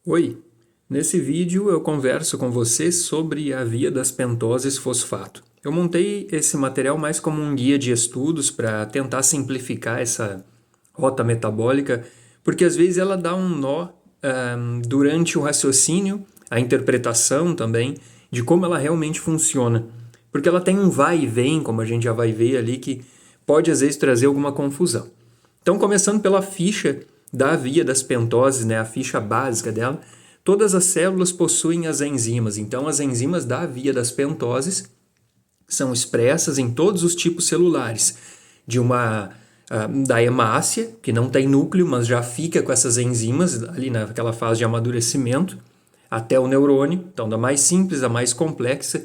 Oi, nesse vídeo eu converso com você sobre a via das pentoses fosfato. Eu montei esse material mais como um guia de estudos para tentar simplificar essa rota metabólica, porque às vezes ela dá um nó durante o raciocínio, a interpretação também, de como ela realmente funciona. Porque ela tem um vai e vem, como a gente já vai ver ali, que pode às vezes trazer alguma confusão. Então, começando pela ficha da via das pentoses, né, a ficha básica dela, todas as células possuem as enzimas. Então, as enzimas da via das pentoses são expressas em todos os tipos celulares, da hemácia, que não tem núcleo, mas já fica com essas enzimas ali naquela fase de amadurecimento, até o neurônio. Então, da mais simples à mais complexa,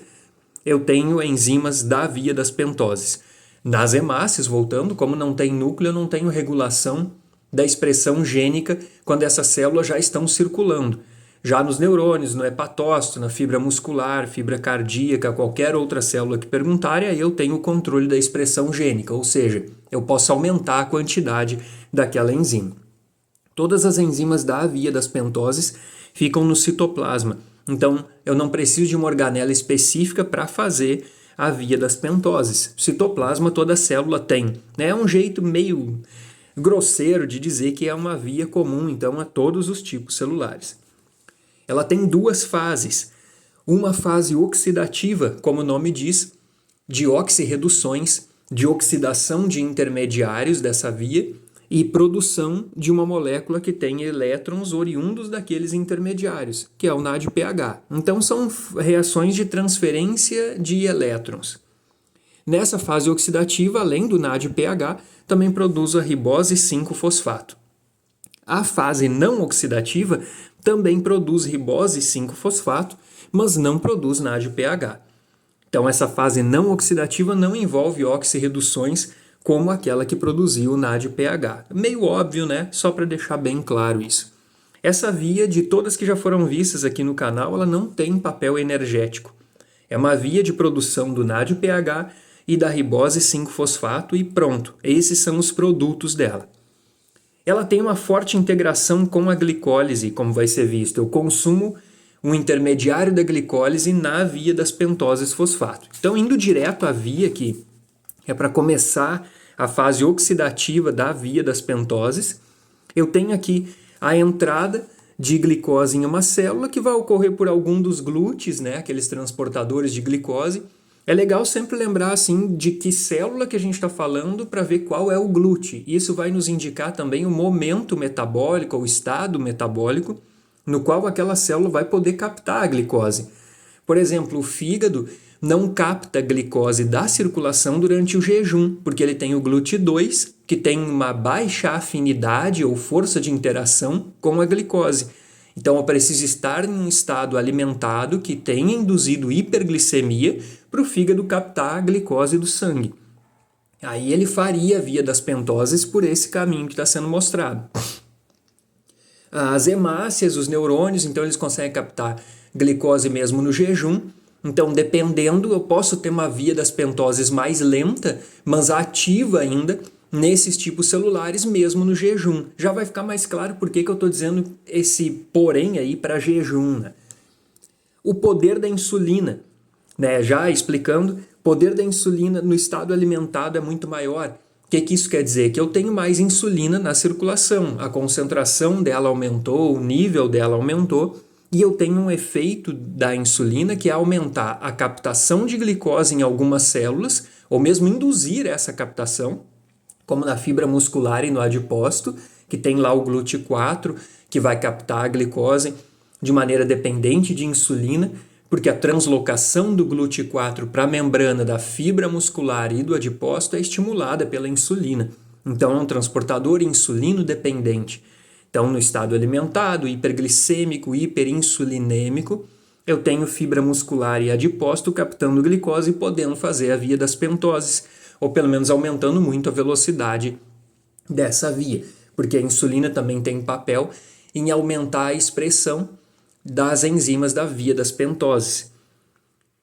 eu tenho enzimas da via das pentoses. Nas hemácias, voltando, como não tem núcleo, eu não tenho regulação da expressão gênica quando essas células já estão circulando. Já nos neurônios, no hepatócito, na fibra muscular, fibra cardíaca, qualquer outra célula que perguntarem, aí eu tenho o controle da expressão gênica, ou seja, eu posso aumentar a quantidade daquela enzima. Todas as enzimas da via das pentoses ficam no citoplasma. Então, eu não preciso de uma organela específica para fazer a via das pentoses. Citoplasma toda célula tem. É um jeito meio grosseiro de dizer que é uma via comum, então, a todos os tipos celulares. Ela tem duas fases. Uma fase oxidativa, como o nome diz, de oxirreduções, de oxidação de intermediários dessa via, e produção de uma molécula que tem elétrons oriundos daqueles intermediários, que é o NADPH. Então, são reações de transferência de elétrons. Nessa fase oxidativa, além do NADPH, também produz a ribose 5-fosfato. A fase não oxidativa também produz ribose 5-fosfato, mas não produz NADPH. Então, essa fase não oxidativa não envolve oxirreduções como aquela que produziu o NADPH. Meio óbvio, né? Só para deixar bem claro isso. Essa via, de todas que já foram vistas aqui no canal, ela não tem papel energético. É uma via de produção do NADPH e da ribose 5-fosfato e pronto. Esses são os produtos dela. Ela tem uma forte integração com a glicólise, como vai ser visto. Eu consumo um intermediário da glicólise na via das pentoses fosfato. Então, indo direto à via que é para começar a fase oxidativa da via das pentoses, eu tenho aqui a entrada de glicose em uma célula que vai ocorrer por algum dos glúteos, né, aqueles transportadores de glicose. É legal sempre lembrar assim de que célula que a gente está falando para ver qual é o glúteo. Isso vai nos indicar também o momento metabólico, ou estado metabólico, no qual aquela célula vai poder captar a glicose. Por exemplo, o fígado não capta glicose da circulação durante o jejum, porque ele tem o GLUT2, que tem uma baixa afinidade ou força de interação com a glicose. Então, eu preciso estar em um estado alimentado que tenha induzido hiperglicemia para o fígado captar a glicose do sangue. Aí ele faria a via das pentoses por esse caminho que está sendo mostrado. As hemácias, os neurônios, então eles conseguem captar glicose mesmo no jejum. Então, dependendo, eu posso ter uma via das pentoses mais lenta, mas ativa ainda nesses tipos celulares mesmo no jejum. Já vai ficar mais claro por que eu estou dizendo esse porém aí para jejum, né? O poder da insulina, né? Já explicando, o poder da insulina no estado alimentado é muito maior. O que isso quer dizer? Que eu tenho mais insulina na circulação, a concentração dela aumentou, o nível dela aumentou, e eu tenho um efeito da insulina que é aumentar a captação de glicose em algumas células, ou mesmo induzir essa captação, como na fibra muscular e no adipócito, que tem lá o GLUT4, que vai captar a glicose de maneira dependente de insulina, porque a translocação do GLUT4 para a membrana da fibra muscular e do adipócito é estimulada pela insulina. Então, é um transportador insulino dependente. Então, no estado alimentado, hiperglicêmico, hiperinsulinêmico, eu tenho fibra muscular e adipócito captando glicose e podendo fazer a via das pentoses, ou pelo menos aumentando muito a velocidade dessa via, porque a insulina também tem papel em aumentar a expressão das enzimas da via das pentoses.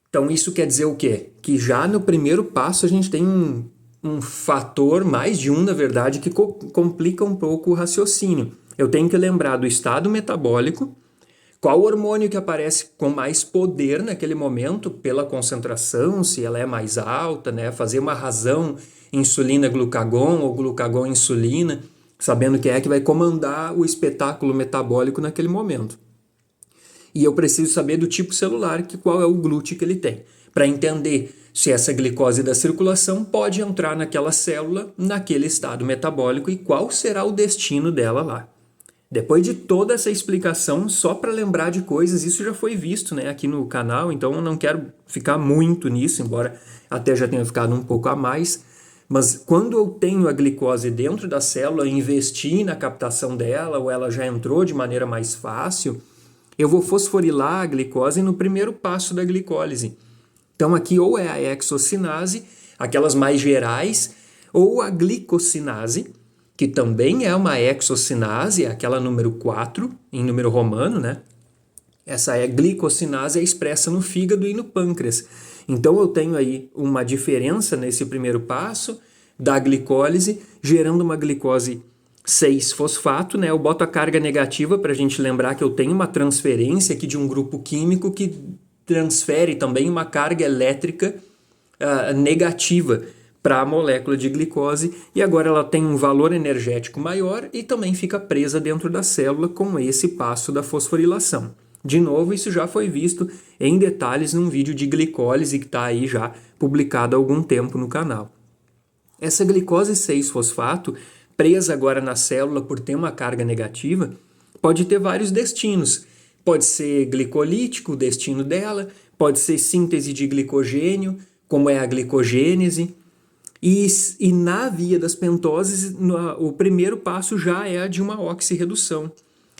Então, isso quer dizer o quê? Que já no primeiro passo a gente tem um fator, mais de um na verdade, que complica um pouco o raciocínio. Eu tenho que lembrar do estado metabólico, Qual hormônio que aparece com mais poder naquele momento, pela concentração, se ela é mais alta, né? Fazer uma razão insulina-glucagon ou glucagon-insulina, sabendo que é que vai comandar o espetáculo metabólico naquele momento. E eu preciso saber do tipo celular, qual é o GLUT que ele tem, para entender se essa glicose da circulação pode entrar naquela célula, naquele estado metabólico e qual será o destino dela lá. Depois de toda essa explicação, só para lembrar de coisas, isso já foi visto, né, aqui no canal, então eu não quero ficar muito nisso, embora até já tenha ficado um pouco a mais. Mas quando eu tenho a glicose dentro da célula, investi na captação dela, ou ela já entrou de maneira mais fácil, eu vou fosforilar a glicose no primeiro passo da glicólise. Então aqui ou é a hexocinase, aquelas mais gerais, ou a glicosinase, que também é uma hexocinase, é aquela número 4, em número romano, né? Essa glicosinase é expressa no fígado e no pâncreas. Então eu tenho aí uma diferença nesse primeiro passo da glicólise, gerando uma glicose 6-fosfato, né? Eu boto a carga negativa para a gente lembrar que eu tenho uma transferência aqui de um grupo químico que transfere também uma carga elétrica negativa para a molécula de glicose, e agora ela tem um valor energético maior e também fica presa dentro da célula com esse passo da fosforilação. De novo, isso já foi visto em detalhes num vídeo de glicólise que está aí já publicado há algum tempo no canal. Essa glicose 6-fosfato, presa agora na célula por ter uma carga negativa, pode ter vários destinos. Pode ser glicolítico, o destino dela, pode ser síntese de glicogênio, como é a glicogênese. E na via das pentoses, o primeiro passo já é a de uma oxirredução.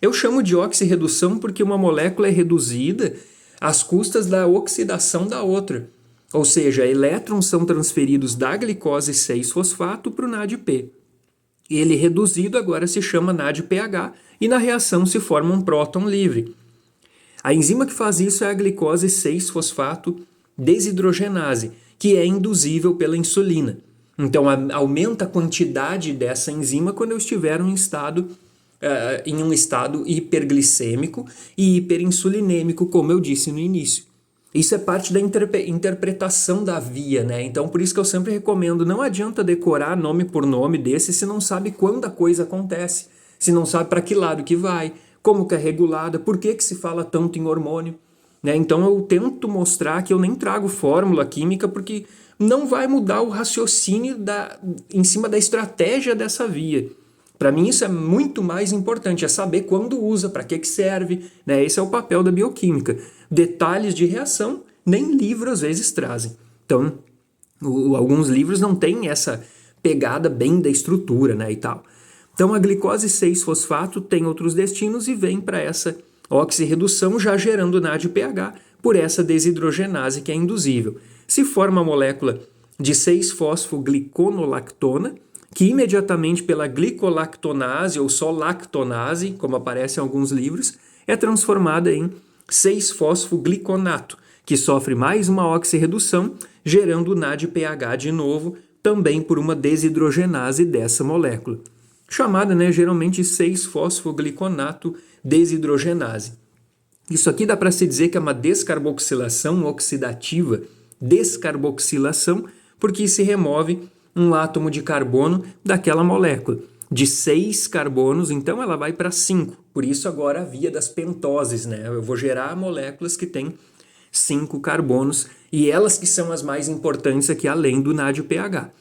Eu chamo de oxirredução porque uma molécula é reduzida às custas da oxidação da outra. Ou seja, elétrons são transferidos da glicose 6-fosfato para o NADP. Ele reduzido agora se chama NADPH e na reação se forma um próton livre. A enzima que faz isso é a glicose 6-fosfato desidrogenase, que é induzível pela insulina. Então aumenta a quantidade dessa enzima quando eu estiver em um estado hiperglicêmico e hiperinsulinêmico, como eu disse no início. Isso é parte da interpretação da via, né? Então por isso que eu sempre recomendo, não adianta decorar nome por nome desse se não sabe quando a coisa acontece, se não sabe para que lado que vai, como que é regulada, por que se fala tanto em hormônio. Né? Então eu tento mostrar que eu nem trago fórmula química porque não vai mudar o raciocínio em cima da estratégia dessa via. Para mim isso é muito mais importante, é saber quando usa, para que serve. Né? Esse é o papel da bioquímica. Detalhes de reação, nem livro às vezes trazem. Então, alguns livros não têm essa pegada bem da estrutura, né, e tal. Então a glicose 6-fosfato tem outros destinos e vem para essa oxirredução, já gerando NADPH por essa desidrogenase que é induzível. Se forma a molécula de 6-fosfogliconolactona, que imediatamente pela glicolactonase ou só lactonase, como aparece em alguns livros, é transformada em 6-fosfogliconato, que sofre mais uma oxirredução, gerando NADPH de novo, também por uma desidrogenase dessa molécula. Chamada, né, geralmente 6-fosfogliconato desidrogenase. Isso aqui dá para se dizer que é uma descarboxilação oxidativa, descarboxilação, porque se remove um átomo de carbono daquela molécula. De 6 carbonos, então ela vai para 5. Por isso agora a via das pentoses, né? Eu vou gerar moléculas que têm 5 carbonos e elas que são as mais importantes aqui, além do NADPH.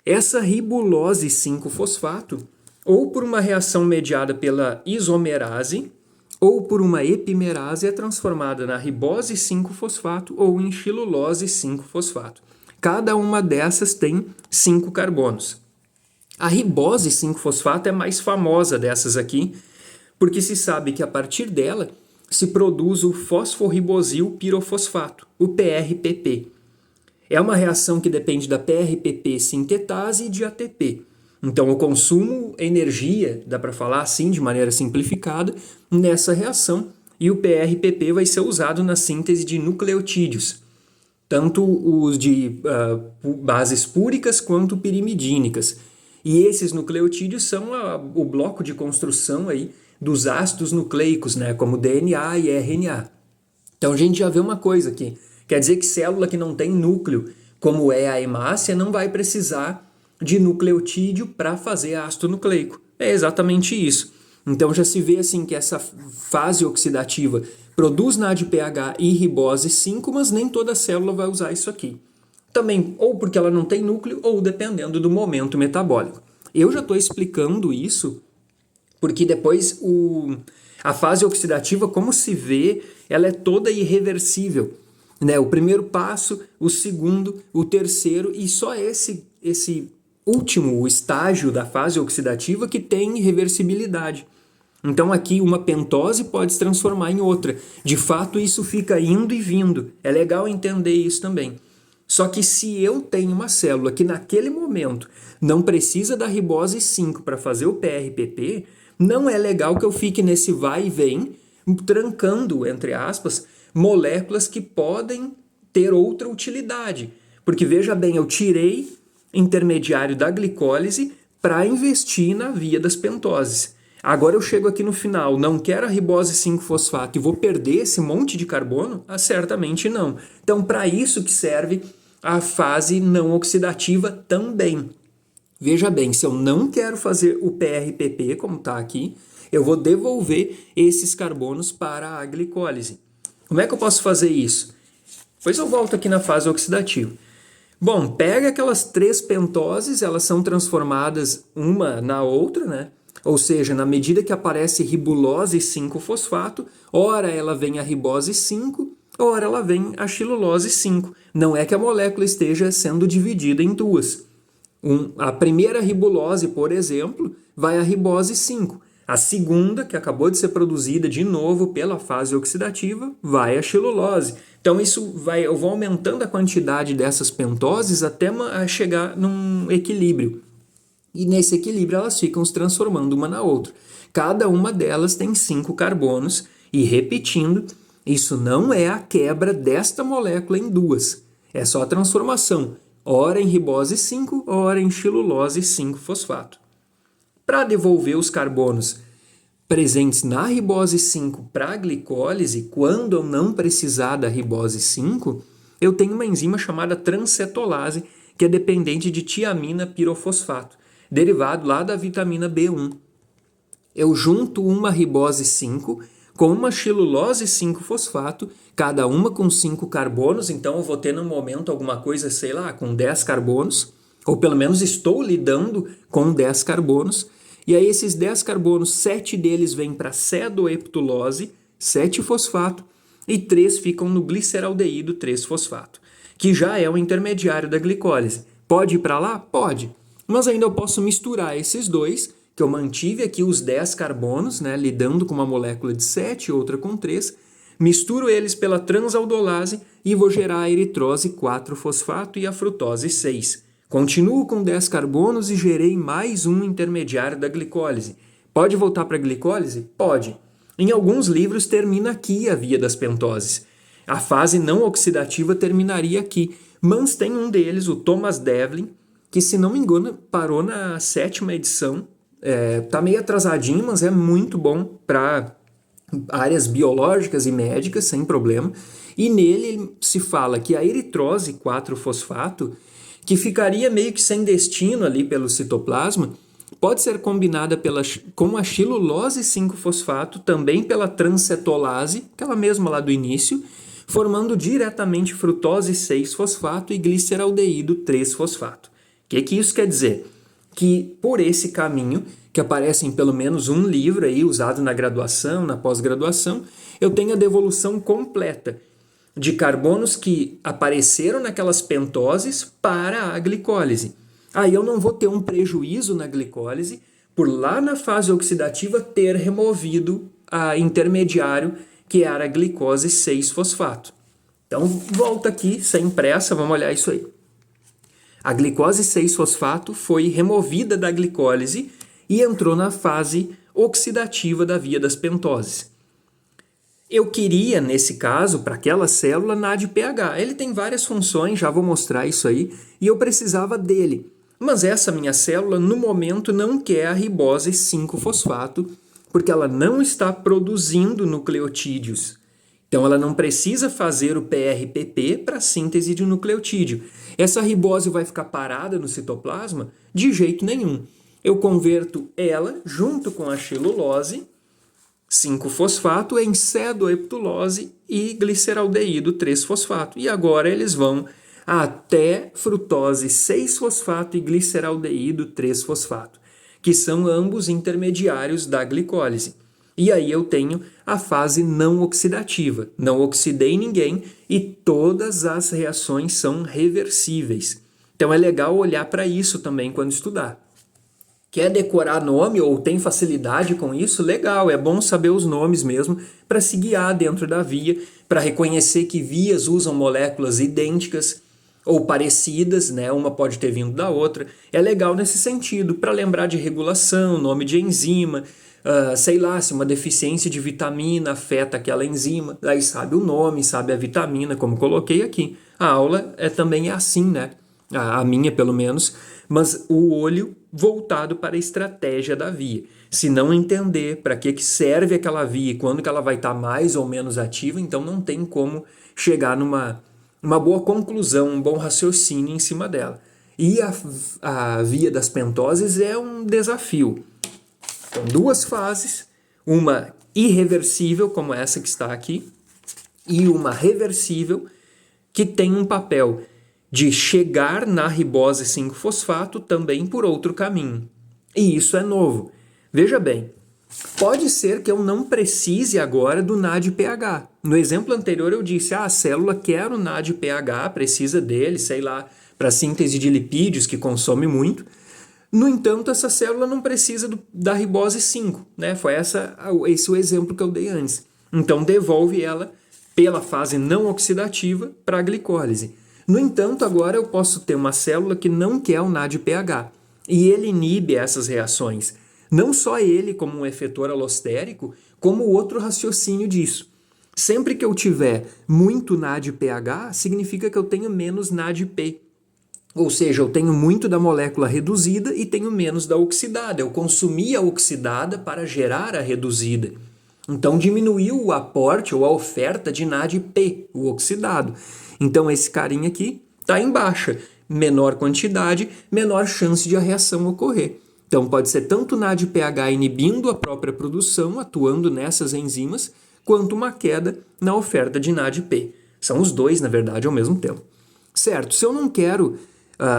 Essa ribulose 5-fosfato, ou por uma reação mediada pela isomerase, ou por uma epimerase, é transformada na ribose 5-fosfato ou em xilulose 5-fosfato. Cada uma dessas tem 5 carbonos. A ribose 5-fosfato é mais famosa dessas aqui, porque se sabe que a partir dela se produz o fosforribosil pirofosfato, o PRPP. É uma reação que depende da PRPP sintetase e de ATP. Então eu consumo energia, dá para falar assim de maneira simplificada, nessa reação, e o PRPP vai ser usado na síntese de nucleotídeos, tanto os de bases púricas quanto pirimidínicas. E esses nucleotídeos são o bloco de construção aí dos ácidos nucleicos, né, como DNA e RNA. Então a gente já vê uma coisa aqui. Quer dizer que célula que não tem núcleo, como é a hemácia, não vai precisar de nucleotídeo para fazer ácido nucleico. É exatamente isso. Então já se vê assim que essa fase oxidativa produz NADPH e ribose 5, mas nem toda célula vai usar isso aqui. Também ou porque ela não tem núcleo ou dependendo do momento metabólico. Eu já estou explicando isso porque depois a fase oxidativa, como se vê, ela é toda irreversível. Né? O primeiro passo, o segundo, o terceiro e só esse último estágio da fase oxidativa que tem reversibilidade. Então aqui uma pentose pode se transformar em outra. De fato isso fica indo e vindo. É legal entender isso também. Só que se eu tenho uma célula que naquele momento não precisa da ribose 5 para fazer o PRPP, não é legal que eu fique nesse vai e vem, trancando, entre aspas, moléculas que podem ter outra utilidade. Porque veja bem, eu tirei intermediário da glicólise para investir na via das pentoses. Agora eu chego aqui no final, não quero a ribose 5-fosfato e vou perder esse monte de carbono? Ah, certamente não. Então, para isso que serve a fase não oxidativa também. Veja bem, se eu não quero fazer o PRPP, como está aqui, eu vou devolver esses carbonos para a glicólise. Como é que eu posso fazer isso? Pois eu volto aqui na fase oxidativa. Bom, pega aquelas 3 pentoses, elas são transformadas uma na outra, né? Ou seja, na medida que aparece ribulose 5-fosfato, ora ela vem a ribose 5, ora ela vem a xilulose 5. Não é que a molécula esteja sendo dividida em duas. A primeira ribulose, por exemplo, vai a ribose 5. A segunda, que acabou de ser produzida de novo pela fase oxidativa, vai a xilulose. Então eu vou aumentando a quantidade dessas pentoses até chegar num equilíbrio. E nesse equilíbrio elas ficam se transformando uma na outra. Cada uma delas tem 5 carbonos e, repetindo, isso não é a quebra desta molécula em duas. É só a transformação, ora em ribose 5, ora em xilulose 5-fosfato. Para devolver os carbonos presentes na ribose 5 para a glicólise, quando eu não precisar da ribose 5, eu tenho uma enzima chamada transcetolase, que é dependente de tiamina pirofosfato, derivado lá da vitamina B1. Eu junto uma ribose 5 com uma xilulose 5-fosfato, cada uma com 5 carbonos, então eu vou ter no momento alguma coisa, sei lá, com 10 carbonos, ou pelo menos estou lidando com 10 carbonos, e aí esses 10 carbonos, 7 deles vêm para cedoheptulose, 7-fosfato, e 3 ficam no gliceraldeído 3-fosfato, que já é o intermediário da glicólise. Pode ir para lá? Pode. Mas ainda eu posso misturar esses dois, que eu mantive aqui os 10 carbonos, né, lidando com uma molécula de 7 e outra com 3, misturo eles pela transaldolase e vou gerar a eritrose 4-fosfato e a frutose 6. Continuo com 10 carbonos e gerei mais um intermediário da glicólise. Pode voltar para a glicólise? Pode. Em alguns livros termina aqui a via das pentoses. A fase não oxidativa terminaria aqui, mas tem um deles, o Thomas Devlin, que se não me engano parou na 7ª edição. Tá meio atrasadinho, mas é muito bom para áreas biológicas e médicas, sem problema. E nele se fala que a eritrose 4-fosfato, que ficaria meio que sem destino ali pelo citoplasma, pode ser combinada com a xilulose 5-fosfato, também pela transcetolase, aquela mesma lá do início, formando diretamente frutose 6-fosfato e gliceraldeído 3-fosfato. O que isso quer dizer? Que por esse caminho, que aparece em pelo menos um livro aí, usado na graduação, na pós-graduação, eu tenho a devolução completa de carbonos que apareceram naquelas pentoses para a glicólise. Aí eu não vou ter um prejuízo na glicólise por lá na fase oxidativa ter removido a intermediário que era a glicose 6-fosfato. Então volta aqui, sem pressa, vamos olhar isso aí. A glicose 6-fosfato foi removida da glicólise e entrou na fase oxidativa da via das pentoses. Eu queria, nesse caso, para aquela célula, NADPH. Ele tem várias funções, já vou mostrar isso aí, e eu precisava dele. Mas essa minha célula, no momento, não quer a ribose 5-fosfato Porque ela não está produzindo nucleotídeos. Então ela não precisa fazer o PRPP para síntese de um nucleotídeo. Essa ribose vai ficar parada no citoplasma? De jeito nenhum. Eu converto ela, junto com a xilulose, 5-fosfato, em cedoheptulose e gliceraldeído 3-fosfato. E agora eles vão até frutose 6-fosfato e gliceraldeído 3-fosfato, que são ambos intermediários da glicólise. E aí eu tenho a fase não oxidativa. Não oxidei ninguém e todas as reações são reversíveis. Então é legal olhar para isso também quando estudar. Quer decorar nome ou tem facilidade com isso? Legal, é bom saber os nomes mesmo para se guiar dentro da via, para reconhecer que vias usam moléculas idênticas ou parecidas, né? Uma pode ter vindo da outra. É legal nesse sentido, para lembrar de regulação, nome de enzima, sei lá, se uma deficiência de vitamina afeta aquela enzima, aí sabe o nome, sabe a vitamina, como coloquei aqui. A aula também é assim, né? A minha, pelo menos, mas o olho voltado para a estratégia da via. Se não entender para que serve aquela via e quando que ela vai estar mais ou menos ativa, então não tem como chegar numa boa conclusão, um bom raciocínio em cima dela. E a via das pentoses é um desafio. Então, 2 fases, uma irreversível, como essa que está aqui, e uma reversível, que tem um papel de chegar na ribose 5-fosfato também por outro caminho. E isso é novo. Veja bem, pode ser que eu não precise agora do NADPH. No exemplo anterior eu disse, a célula quer o NADPH, precisa dele, sei lá, para síntese de lipídios, que consome muito. No entanto, essa célula não precisa da ribose 5, né? Foi esse o exemplo que eu dei antes. Então devolve ela pela fase não oxidativa para a glicólise. No entanto, agora eu posso ter uma célula que não quer o NADPH e ele inibe essas reações. Não só ele como um efetor alostérico, como outro raciocínio disso. Sempre que eu tiver muito NADPH, significa que eu tenho menos NADP. Ou seja, eu tenho muito da molécula reduzida e tenho menos da oxidada. Eu consumi a oxidada para gerar a reduzida. Então diminuiu o aporte ou a oferta de NADP, o oxidado. Então esse carinha aqui está em baixa. Menor quantidade, menor chance de a reação ocorrer. Então pode ser tanto NADPH inibindo a própria produção, atuando nessas enzimas, quanto uma queda na oferta de NADP. São os dois, na verdade, ao mesmo tempo. Certo, se eu não quero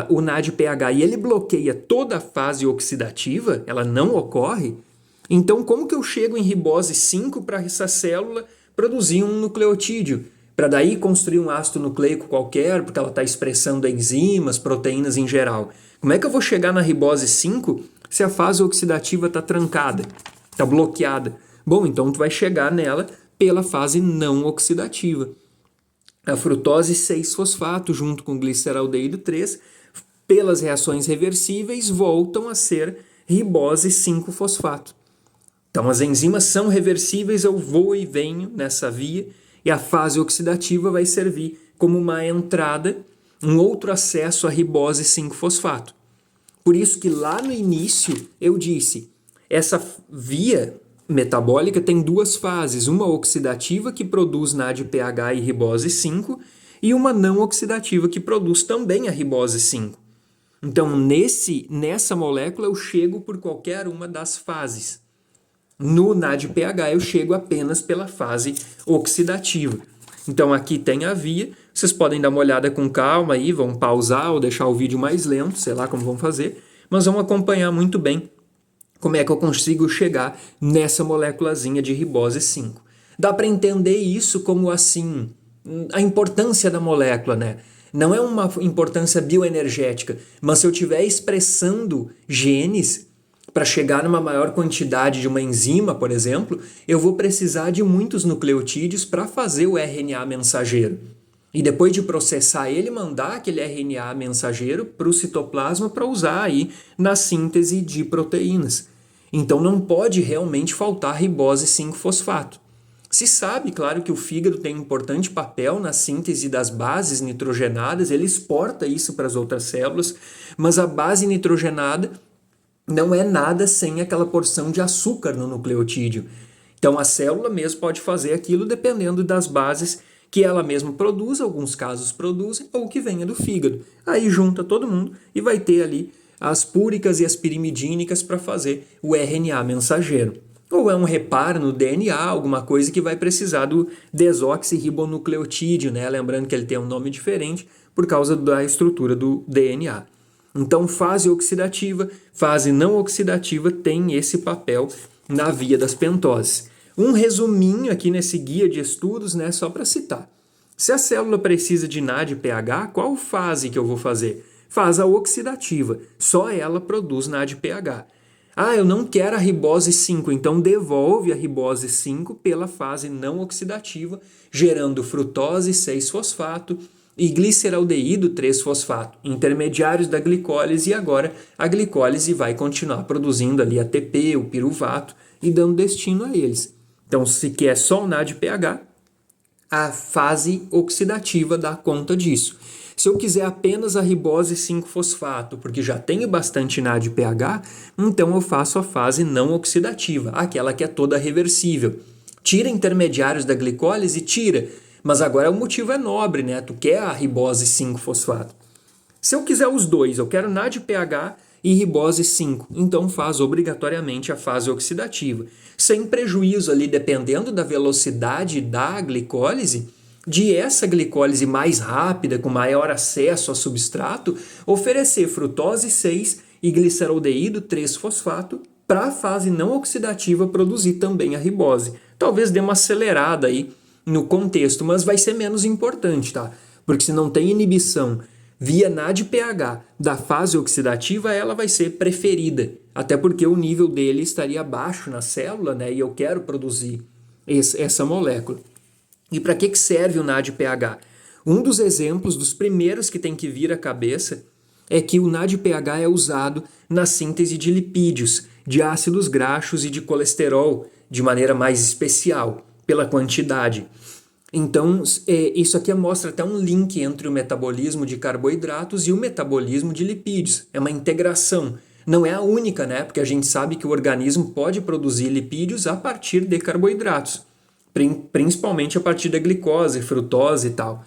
o NADPH e ele bloqueia toda a fase oxidativa, ela não ocorre, então como que eu chego em ribose 5 para essa célula produzir um nucleotídeo? Para daí construir um ácido nucleico qualquer, porque ela está expressando enzimas, proteínas em geral. Como é que eu vou chegar na ribose 5 se a fase oxidativa está trancada, está bloqueada? Bom, então tu vai chegar nela pela fase não oxidativa. A frutose 6-fosfato junto com gliceraldeído 3, pelas reações reversíveis, voltam a ser ribose 5-fosfato. Então as enzimas são reversíveis, eu vou e venho nessa via, e a fase oxidativa vai servir como uma entrada, um outro acesso à ribose 5-fosfato. Por isso que lá no início eu disse, essa via metabólica tem 2 fases, uma oxidativa que produz NADPH e ribose 5 e uma não oxidativa que produz também a ribose 5. Então nessa molécula eu chego por qualquer uma das fases. No NADPH eu chego apenas pela fase oxidativa. Então aqui tem a via, vocês podem dar uma olhada com calma aí, vão pausar ou deixar o vídeo mais lento, sei lá como vão fazer, mas vão acompanhar muito bem como é que eu consigo chegar nessa moléculazinha de ribose 5. Dá para entender isso como assim, a importância da molécula, né? Não é uma importância bioenergética, mas se eu estiver expressando genes para chegar numa maior quantidade de uma enzima, por exemplo, eu vou precisar de muitos nucleotídeos para fazer o RNA mensageiro. E depois de processar ele, mandar aquele RNA mensageiro para o citoplasma para usar aí na síntese de proteínas. Então não pode realmente faltar ribose 5-fosfato. Se sabe, claro, que o fígado tem um importante papel na síntese das bases nitrogenadas, ele exporta isso para as outras células, mas a base nitrogenada não é nada sem aquela porção de açúcar no nucleotídeo. Então a célula mesmo pode fazer aquilo dependendo das bases que ela mesma produz, alguns casos produzem, ou que venha do fígado. Aí junta todo mundo e vai ter ali as púricas e as pirimidínicas para fazer o RNA mensageiro. Ou é um reparo no DNA, alguma coisa que vai precisar do desoxirribonucleotídeo, né? Lembrando que ele tem um nome diferente por causa da estrutura do DNA. Então, fase oxidativa, fase não oxidativa tem esse papel na via das pentoses. Um resuminho aqui nesse guia de estudos, né, só para citar. Se a célula precisa de NADPH, qual fase que eu vou fazer? Fase oxidativa, só ela produz NADPH. Ah, eu não quero a ribose 5, então devolve a ribose 5 pela fase não oxidativa, gerando frutose 6-fosfato e gliceraldeído 3-fosfato, intermediários da glicólise, e agora a glicólise vai continuar produzindo ali ATP, o piruvato, e dando destino a eles. Então, se quer só o NADPH, a fase oxidativa dá conta disso. Se eu quiser apenas a ribose 5-fosfato, porque já tenho bastante NADPH, então eu faço a fase não oxidativa, aquela que é toda reversível. Tira intermediários da glicólise, tira, mas agora o motivo é nobre, né? Tu quer a ribose 5-fosfato. Se eu quiser os dois, eu quero NADPH e ribose 5, então faz obrigatoriamente a fase oxidativa, sem prejuízo ali, dependendo da velocidade da glicólise, de essa glicólise mais rápida, com maior acesso ao substrato, oferecer frutose 6 e gliceraldeído 3-fosfato para a fase não oxidativa produzir também a ribose. Talvez dê uma acelerada aí no contexto, mas vai ser menos importante, tá? Porque se não tem inibição via NADPH da fase oxidativa, ela vai ser preferida, até porque o nível dele estaria baixo na célula, né? E eu quero produzir essa molécula. E para que serve o NADPH? Um dos exemplos, dos primeiros que tem que vir à cabeça, é que o NADPH é usado na síntese de lipídios, de ácidos graxos e de colesterol, de maneira mais especial, pela quantidade. Então, isso aqui mostra até um link entre o metabolismo de carboidratos e o metabolismo de lipídios. É uma integração. Não é a única, né? Porque a gente sabe que o organismo pode produzir lipídios a partir de carboidratos, principalmente a partir da glicose, frutose e tal.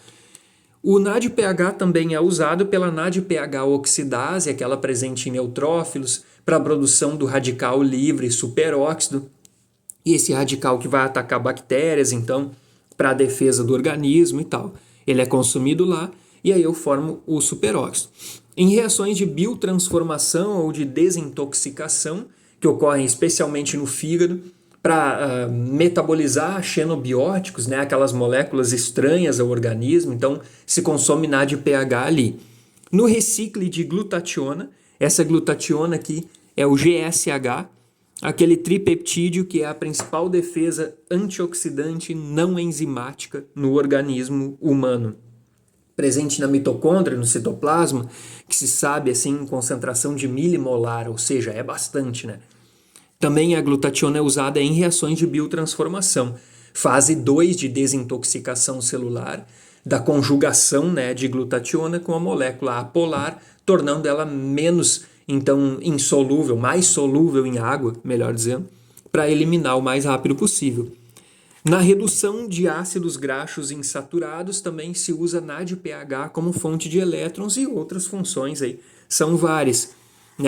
O NADPH também é usado pela NADPH oxidase, aquela presente em neutrófilos, para a produção do radical livre superóxido. E esse radical que vai atacar bactérias, então, para a defesa do organismo e tal. Ele é consumido lá e aí eu formo o superóxido. Em reações de biotransformação ou de desintoxicação, que ocorrem especialmente no fígado, para metabolizar xenobióticos, né, aquelas moléculas estranhas ao organismo, então se consome NADPH ali. No recicle de glutationa, essa glutationa aqui é o GSH, aquele tripeptídeo que é a principal defesa antioxidante não enzimática no organismo humano. Presente na mitocôndria, no citoplasma, que se sabe assim em concentração de milimolar, ou seja, é bastante, né? Também a glutationa é usada em reações de biotransformação, fase 2 de desintoxicação celular, da conjugação, né, de glutationa com a molécula apolar, tornando ela menos então insolúvel, mais solúvel em água, melhor dizendo, para eliminar o mais rápido possível. Na redução de ácidos graxos insaturados também se usa NADPH como fonte de elétrons e outras funções aí são várias.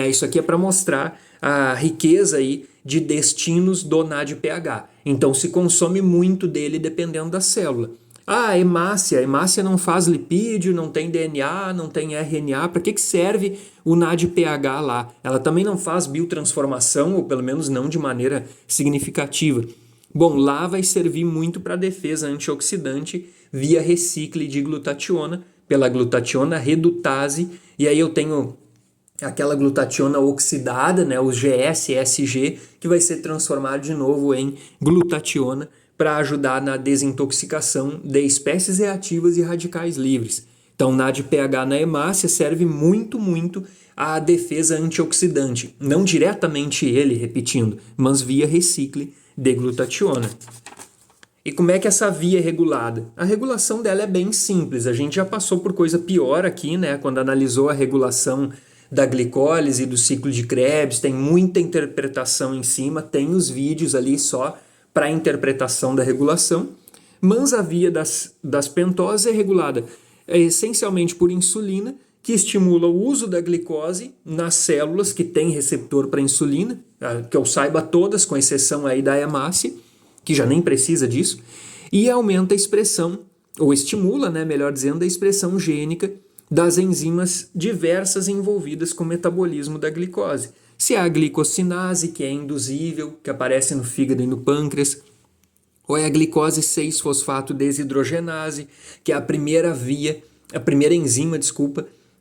Isso aqui é para mostrar a riqueza aí de destinos do NADPH. Então se consome muito dele dependendo da célula. Ah, hemácia não faz lipídio, não tem DNA, não tem RNA. Para que serve o NADPH lá? Ela também não faz biotransformação, ou pelo menos não de maneira significativa. Bom, lá vai servir muito para defesa antioxidante via recicle de glutationa, pela glutationa redutase, e aí eu tenho aquela glutationa oxidada, né, o GSSG, que vai ser transformado de novo em glutationa para ajudar na desintoxicação de espécies reativas e radicais livres. Então, NADPH na hemácia serve muito à defesa antioxidante. Não diretamente ele, repetindo, mas via recicle de glutationa. E como é que essa via é regulada? A regulação dela é bem simples. A gente já passou por coisa pior aqui, né, quando analisou a regulação da glicólise, do ciclo de Krebs, tem muita interpretação em cima, tem os vídeos ali só para a interpretação da regulação, mas a via das pentoses é regulada essencialmente por insulina, que estimula o uso da glicose nas células que têm receptor para insulina, que eu saiba todas, com exceção aí da hemácia, que já nem precisa disso, e aumenta a expressão, ou estimula, né, melhor dizendo, a expressão gênica das enzimas diversas envolvidas com o metabolismo da glicose. Se é a glicosinase, que é induzível, que aparece no fígado e no pâncreas, ou é a glicose 6-fosfato desidrogenase, que é a primeira enzima,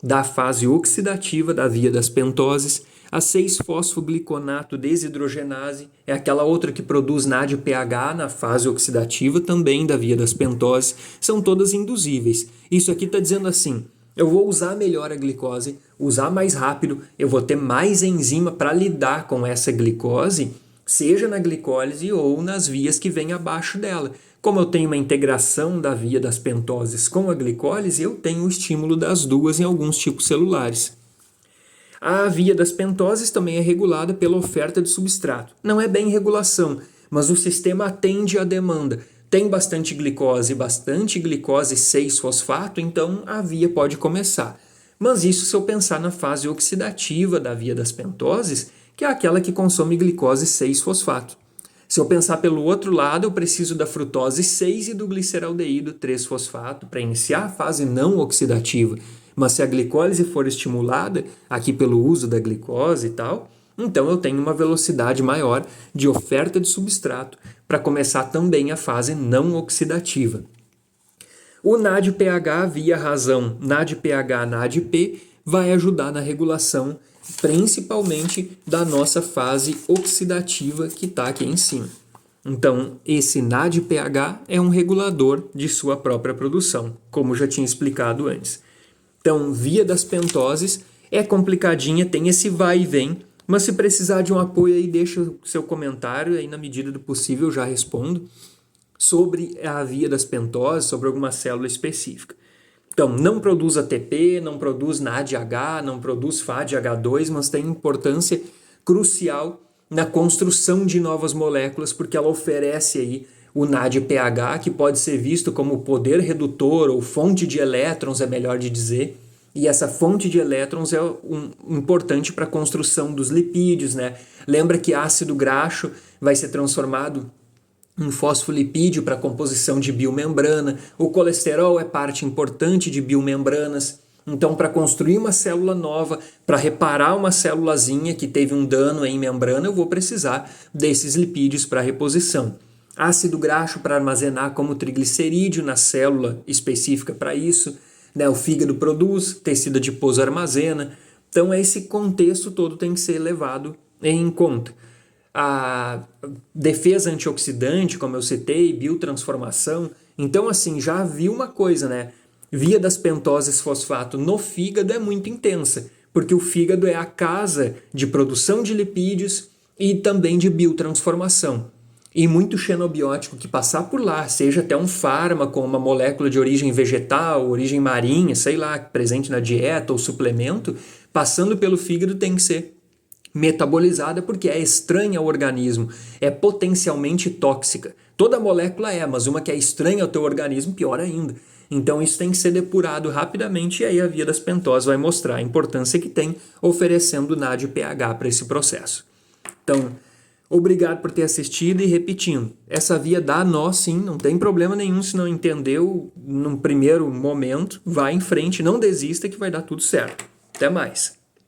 da fase oxidativa da via das pentoses. A 6-fosfogliconato desidrogenase é aquela outra que produz NADPH na fase oxidativa também da via das pentoses. São todas induzíveis. Isso aqui está dizendo assim, eu vou usar melhor a glicose, usar mais rápido, eu vou ter mais enzima para lidar com essa glicose, seja na glicólise ou nas vias que vêm abaixo dela. Como eu tenho uma integração da via das pentoses com a glicólise, eu tenho o estímulo das duas em alguns tipos celulares. A via das pentoses também é regulada pela oferta de substrato. Não é bem regulação, mas o sistema atende à demanda. Tem bastante glicose 6-fosfato, então a via pode começar. Mas isso se eu pensar na fase oxidativa da via das pentoses, que é aquela que consome glicose 6-fosfato. Se eu pensar pelo outro lado, eu preciso da frutose 6 e do gliceraldeído 3-fosfato para iniciar a fase não oxidativa. Mas se a glicólise for estimulada, aqui pelo uso da glicose e tal, então eu tenho uma velocidade maior de oferta de substrato para começar também a fase não oxidativa. O NADPH via razão NADPH-NADP vai ajudar na regulação principalmente da nossa fase oxidativa que está aqui em cima. Então, esse NADPH é um regulador de sua própria produção, como já tinha explicado antes. Então, via das pentoses é complicadinha, tem esse vai e vem, mas se precisar de um apoio aí, deixa o seu comentário, aí na medida do possível eu já respondo, sobre a via das pentoses, sobre alguma célula específica. Então, não produz ATP, não produz NADH, não produz FADH2, mas tem importância crucial na construção de novas moléculas, porque ela oferece aí o NADPH, que pode ser visto como poder redutor ou fonte de elétrons, é melhor de dizer, e essa fonte de elétrons é importante para a construção dos lipídios, né? Lembra que ácido graxo vai ser transformado em fosfolipídio para a composição de biomembrana. O colesterol é parte importante de biomembranas. Então, para construir uma célula nova, para reparar uma célulazinha que teve um dano em membrana, eu vou precisar desses lipídios para reposição. Ácido graxo para armazenar como triglicerídeo na célula específica para isso. Né? O fígado produz, tecido adiposo armazena. Então, esse contexto todo tem que ser levado em conta. A defesa antioxidante, como eu citei, biotransformação. Então, assim, já havia uma coisa, né? Via das pentoses fosfato no fígado é muito intensa, porque o fígado é a casa de produção de lipídios e também de biotransformação. E muito xenobiótico que passar por lá, seja até um fármaco, uma molécula de origem vegetal, origem marinha, sei lá, presente na dieta ou suplemento, passando pelo fígado tem que ser metabolizada porque é estranha ao organismo, é potencialmente tóxica. Toda molécula é, mas uma que é estranha ao teu organismo, pior ainda. Então isso tem que ser depurado rapidamente e aí a via das pentoses vai mostrar a importância que tem oferecendo NADPH para esse processo. Então, obrigado por ter assistido e repetindo, essa via dá nó sim, não tem problema nenhum se não entendeu num primeiro momento, vai em frente, não desista que vai dar tudo certo. Até mais!